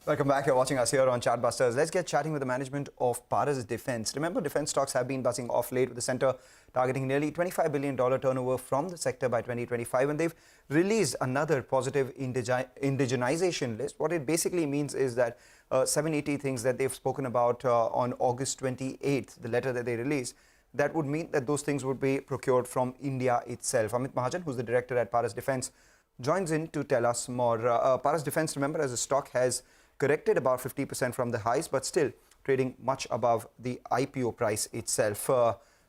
Welcome back. You're watching us here on Chartbusters. Let's get chatting with the management of Paras Defence. Remember, defence stocks have been buzzing off late, with the centre targeting nearly $25 billion turnover from the sector by 2025, and they've released another positive indigenization list. What it basically means is that 780 things that they've spoken about on August 28th, the letter that they released, that would mean that those things would be procured from India itself. Amit Mahajan, who's the director at Paras Defence, joins in to tell us more. Paras Defence, remember, as a stock has corrected about 50% from the highs, but still trading much above the IPO price itself.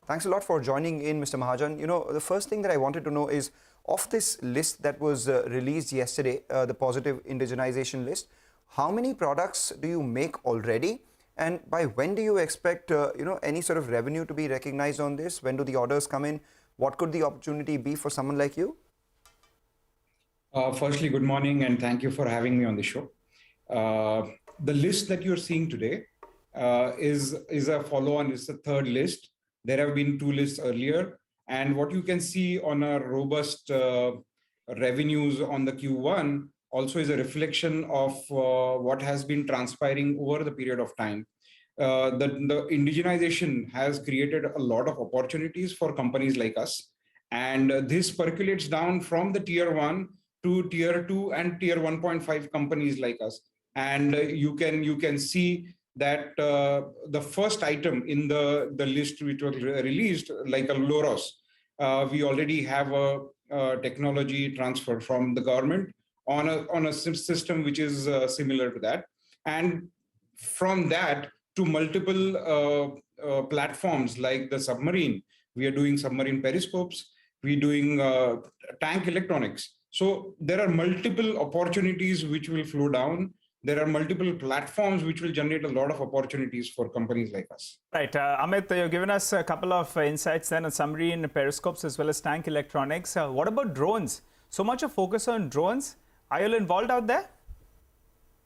Thanks a lot for joining in, Mr. Mahajan. You know, the first thing that I wanted to know is, of this list that was released yesterday, the positive indigenization list, how many products do you make already? And by when do you expect, any sort of revenue to be recognized on this? When do the orders come in? What could the opportunity be for someone like you? Firstly, good morning, and thank you for having me on the show. The list that you're seeing today is a follow-on. It's the third list. There have been two lists earlier, and what you can see on our robust revenues on the Q1 also is a reflection of what has been transpiring over the period of time. The indigenization has created a lot of opportunities for companies like us, and this percolates down from the tier 1 to tier 2 and tier 1.5 companies like us. And you can see that the first item in the list which was released, like a Loros, we already have a technology transfer from the government on a system which is similar to that. And from that to multiple platforms like the submarine, we are doing submarine periscopes, we're doing tank electronics. So there are multiple opportunities which will flow down. There are multiple platforms which will generate a lot of opportunities for companies like us. Right. Amit, you've given us a couple of insights then on submarine periscopes as well as tank electronics. What about drones? So much of focus on drones. Are you involved out there?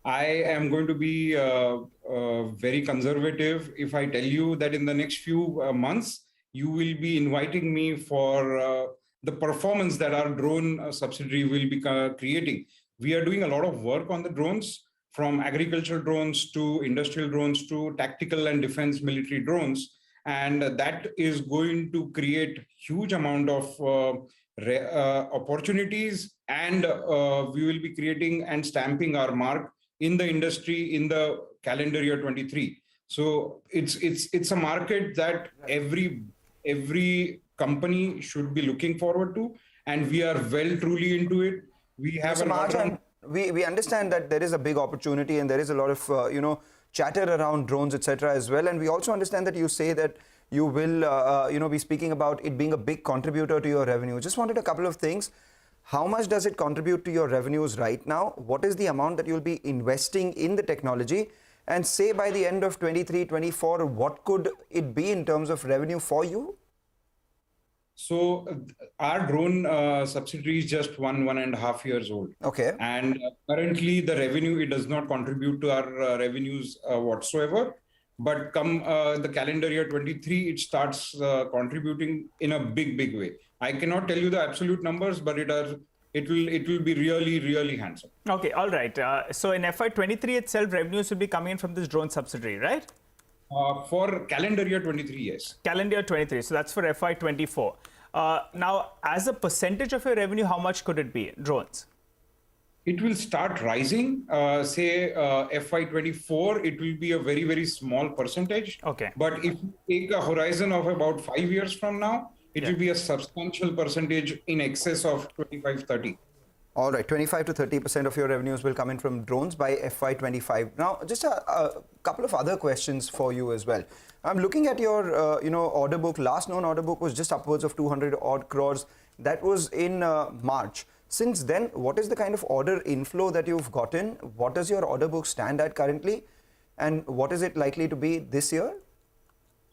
I am going to be very conservative if I tell you that in the next few months, you will be inviting me for the performance that our drone subsidiary will be creating. We are doing a lot of work on the drones, from agricultural drones to industrial drones to tactical and defense military drones. And that is going to create huge amount of opportunities, and we will be creating and stamping our mark in the industry in the calendar year 23. So it's a market that every company should be looking forward to, and we are truly into it. We have we understand that there is a big opportunity and there is a lot of chatter around drones, etc. as well, and we also understand that you say that you will be speaking about it being a big contributor to your revenue. Just wanted a couple of things. How much does it contribute to your revenues right now? What is the amount that you'll be investing in the technology? And say by the end of 23-24, what could it be in terms of revenue for you? So our drone subsidiary is just 1.5 years old. Okay. And currently the revenue, it does not contribute to our revenues whatsoever. But come the calendar year 23, it starts contributing in a big way. I cannot tell you the absolute numbers, but it will be really handsome. Okay, all right. So in FY23 itself, revenues will be coming in from this drone subsidiary, right? For calendar year 23, yes. Calendar year 23, so that's for FY24. Now, as a percentage of your revenue, how much could it be, drones? It will start rising. Say FY24, it will be a very small percentage. Okay. But if you take a horizon of about 5 years from now, it will be a substantial percentage in excess of 25-30. All right, 25 to 30% of your revenues will come in from drones by FY25. Now, just a couple of other questions for you as well. I'm looking at your, order book. Last known order book was just upwards of 200 odd crores. That was in March. Since then, what is the kind of order inflow that you've gotten? What does your order book stand at currently? And what is it likely to be this year?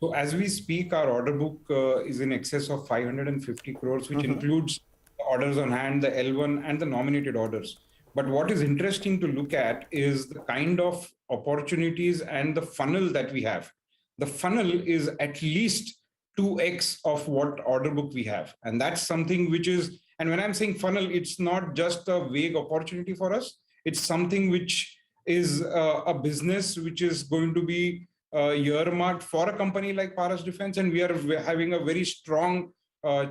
So as we speak, our order book is in excess of 550 crores, which includes orders on hand, the L1 and the nominated orders. But what is interesting to look at is the kind of opportunities and the funnel that we have. The funnel is at least 2x of what order book we have. And that's something which is, and when I'm saying funnel, it's not just a vague opportunity for us. It's something which is a business which is going to be earmarked for a company like Paras Defense, and we are having a very strong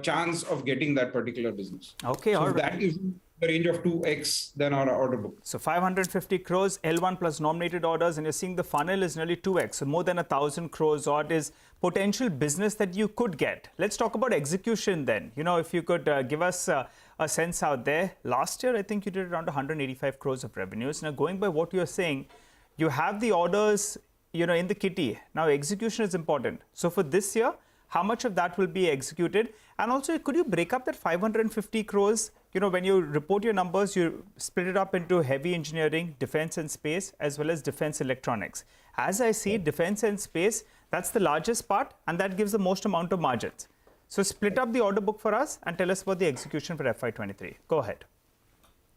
chance of getting that particular business. Okay, so all right. That is in the range of 2x than our order book. So 550 crores, L1 plus nominated orders, and you're seeing the funnel is nearly 2x. So more than 1,000 crores odd is potential business that you could get. Let's talk about execution then. You know, if you could give us a sense out there. Last year, I think you did around 185 crores of revenues. Now, going by what you're saying, you have the orders, you know, in the kitty. Now, execution is important. So for this year, how much of that will be executed? And also, could you break up that 550 crores? You know, when you report your numbers, you split it up into heavy engineering, defense and space, as well as defense electronics. As I see, defense and space, that's the largest part, and that gives the most amount of margins. So split up the order book for us and tell us about the execution for FY23. Go ahead.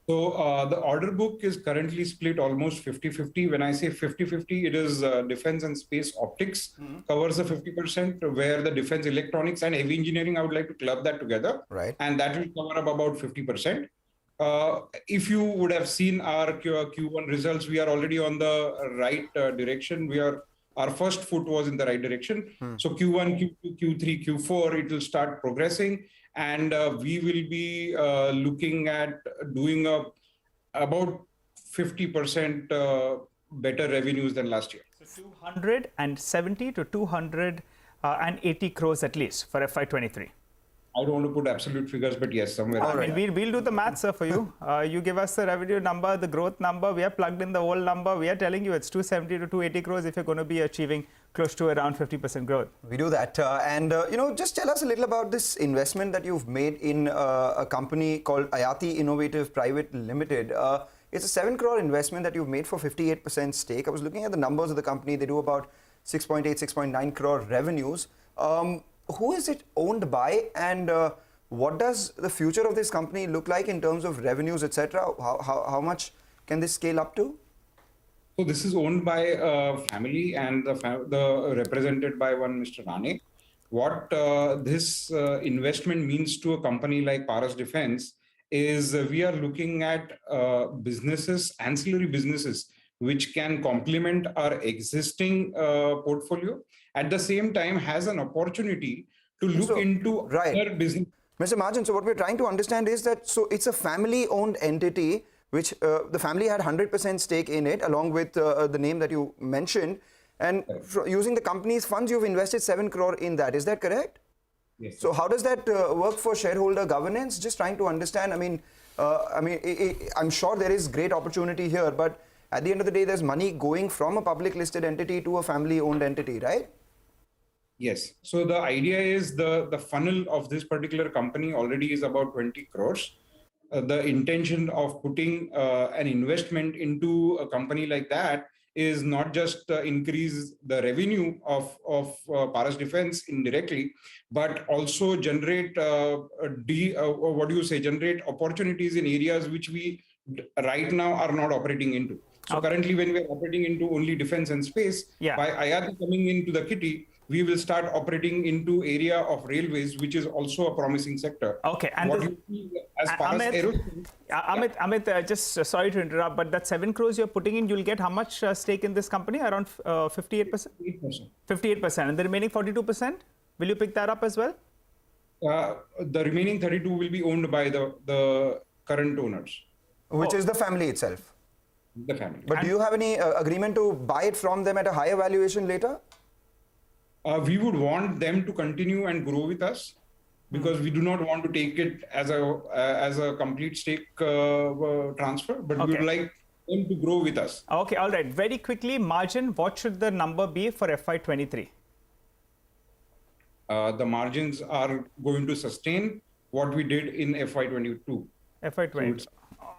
So the order book is currently split almost 50-50. When I say 50-50, it is defense and space optics covers the 50%, where the defense electronics and heavy engineering, I would like to club that together. Right. And that will cover up about 50%. If you would have seen our Q1 results, we are already on the right direction. Our first foot was in the right direction. So Q1, Q2, Q3, Q4, it will start progressing. And we will be looking at doing about 50% better revenues than last year. So 270 to 280 crores at least for FY23. I don't want to put absolute figures, but yes, somewhere. I mean, we'll do the maths, sir, for you. You give us the revenue number, the growth number. We have plugged in the whole number. We are telling you it's 270 to 280 crores if you're going to be achieving close to around 50% growth. We do that. You know, just tell us a little about this investment that you've made in a company called Ayati Innovative Private Limited. It's a 7 crore investment that you've made for 58% stake. I was looking at the numbers of the company. They do about 6.8, 6.9 crore revenues. Who is it owned by, and what does the future of this company look like in terms of revenues, etc.? How much can this scale up to? So this is owned by a family, and the represented by one Mr. Rane. What this investment means to a company like Paras Defense is we are looking at businesses, ancillary businesses, which can complement our existing portfolio. At the same time, has an opportunity to look into other business. Mr. Mahajan, so what we're trying to understand is that, so it's a family-owned entity, which the family had 100% stake in it, along with the name that you mentioned. And using the company's funds, you've invested 7 crore in that. Is that correct? Yes. So how does that work for shareholder governance? Just trying to understand. I'm sure there is great opportunity here, but at the end of the day, there's money going from a public listed entity to a family-owned entity, right? Yes. So the idea is the funnel of this particular company already is about 20 crores. The intention of putting an investment into a company like that is not just increase the revenue of Paras Defense indirectly, but also generate generate opportunities in areas which we right now are not operating into. So currently, when we're operating into only defense and space, by Ayati coming into the kitty, we will start operating into area of railways, which is also a promising sector. Okay, and what you see as far as aerospace, Amit, just sorry to interrupt, but that 7 crores you're putting in, you'll get how much stake in this company? Around 58%? 8%. 58%. And the remaining 42%? Will you pick that up as well? The remaining 32 will be owned by the current owners. Which is the family itself. The family. But do you have any agreement to buy it from them at a higher valuation later? We would want them to continue and grow with us, because we do not want to take it as a complete stake transfer, but we would like them to grow with us. Okay, all right. Very quickly, margin, what should the number be for FY23? The margins are going to sustain what we did in FY22. FY22.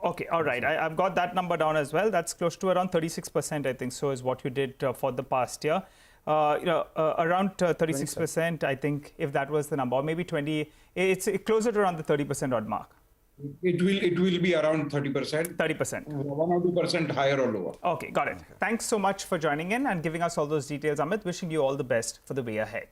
Okay, all right. I've got that number down as well. That's close to around 36%, I think, so is what you did for the past year. Around 36%, I think, if that was the number, or maybe 20, it's closer to around the 30% odd mark. It will be around 30%. 30%. 1 or 2% higher or lower. Okay, got it. Thanks so much for joining in and giving us all those details, Amit. Wishing you all the best for the way ahead.